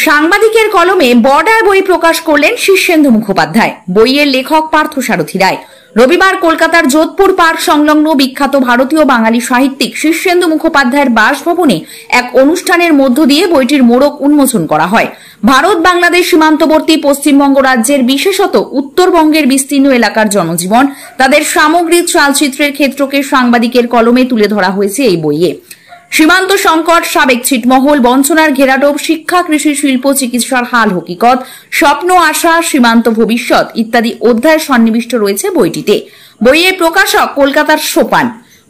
সাংবাদিকের কলমে বর্ডার বই প্রকাশ করলেন শীর্ষেন্দু মুখোপাধ্যায়। বইয়ের লেখক পার্থসারথী রায়। রবিবার কলকাতার যোধপুর পার্ক সংলগ্ন বিখ্যাত ভারতীয় বাঙালি সাহিত্যিক শীর্ষেন্দু মুখোপাধ্যায়ের বাসভবনে এক অনুষ্ঠানের মধ্য দিয়ে বইটির মোড়ক উন্মোচন করা হয়। ভারত বাংলাদেশ সীমান্তবর্তী পশ্চিমবঙ্গ রাজ্যের বিশেষত উত্তরবঙ্গের বিস্তীর্ণ এলাকার জনজীবন, তাদের সামগ্রিক চালচিত্রের ক্ষেত্রকে সাংবাদিকের কলমে তুলে ধরা হয়েছে এই বইয়ে। সীমান্ত সংকট, সাবেক ছিটমহল, বঞ্চনার ঘেরাটোপ, শিক্ষা, কৃষি, শিল্প, চিকিৎসার হাল হকিকত, স্বপ্ন, আশা, সীমান্ত ভবিষ্যৎ ইত্যাদি অধ্যায় সন্নিবিষ্ট রয়েছে বইটিতে। বইয়ের প্রকাশক কলকাতার সোপান।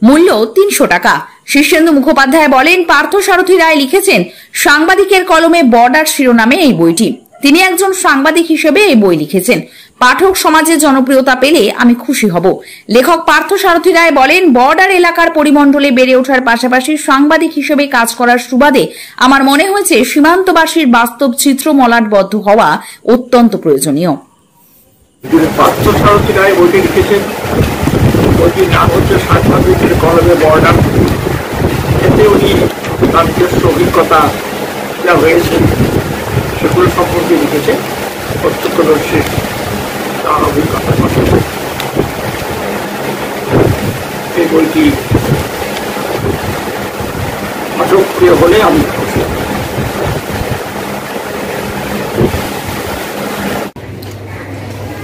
মূল্য ৩০০ টাকা। শীর্ষেন্দু মুখোপাধ্যায় বলেন, পার্থসারথী রায় লিখেছেন সাংবাদিকের কলমে বর্ডার শিরোনামে এই বইটি। তিনি একজন সাংবাদিক হিসেবে এই বই লিখেছেন। পাঠক সমাজে জনপ্রিয়তা পেলে আমি খুশি হব। লেখক পার্থসারথী রায় বলেন, বর্ডার এলাকার পরিমণ্ডলে বেড়ে ওঠার পাশাপাশি সাংবাদিক হিসেবে কাজ করার সুবাদে আমার মনে হয়েছে সীমান্তবাসীর বাস্তব চিত্র মলাটবদ্ধ হওয়া অত্যন্ত প্রয়োজনীয়। পার্থসারথী রায় বইটি লিখেছেন। বইটির নাম হচ্ছে সাংবাদিকের কলমে বর্ডার। এতে উনি তার নিজস্ব অভিজ্ঞতা যা হয়েছে সেগুলো সম্পর্কে লিখেছে। প্রত্যক্ষদর্শী তার অভিজ্ঞতা কথা। এই বইটি পাঠকপ্রিয় হলে আমি খুশি।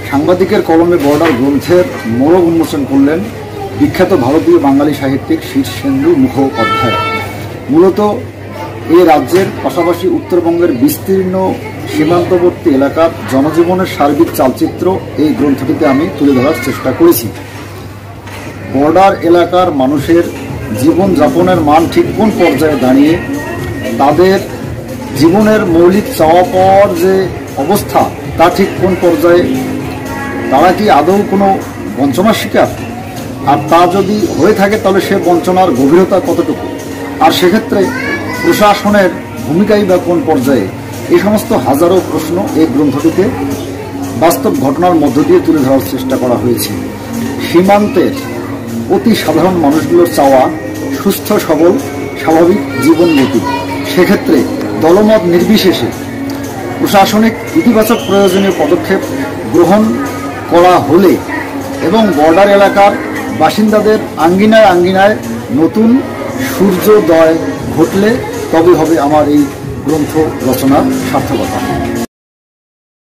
সাংবাদিকের কলমে বর্ডার গ্রন্থের মোড়ক উন্মোচন করলেন বিখ্যাত ভারতীয় বাঙালি সাহিত্যিক শীর্ষেন্দু মুখোপাধ্যায়। মূলত এই রাজ্যের পাশাপাশি উত্তরবঙ্গের বিস্তীর্ণ সীমান্তবর্তী এলাকার জনজীবনের সার্বিক চালচিত্র এই গ্রন্থটিতে আমি তুলে ধরার চেষ্টা করেছি। বর্ডার এলাকার মানুষের জীবনযাপনের মান ঠিক কোন পর্যায়ে দাঁড়িয়ে, তাদের জীবনের মৌলিক চাওয়া পাওয়ার যে অবস্থা তা ঠিক কোন পর্যায়ে, তারা কি আদৌ কোনো বঞ্চনার শিকার, আর তা যদি হয়ে থাকে তাহলে সে বঞ্চনার গভীরতা কতটুকু, আর সেক্ষেত্রে প্রশাসনের ভূমিকাই বা কোন পর্যায়ে, এই সমস্ত হাজারো প্রশ্ন এই গ্রন্থটিতে বাস্তব ঘটনার মধ্য দিয়ে তুলে ধরার চেষ্টা করা হয়েছে। সীমান্তের অতি সাধারণ মানুষগুলোর চাওয়া সুস্থ সবল স্বাভাবিক জীবনগতি। সেক্ষেত্রে দলমত নির্বিশেষে প্রশাসনিক ইতিবাচক প্রয়োজনীয় পদক্ষেপ গ্রহণ করা হলে এবং বর্ডার এলাকার বাসিন্দাদের আঙ্গিনায় আঙ্গিনায় নতুন সূর্যোদয় ঘটলে তবে হবে আমার এই গ্রন্থ রচনার সার্থকতা।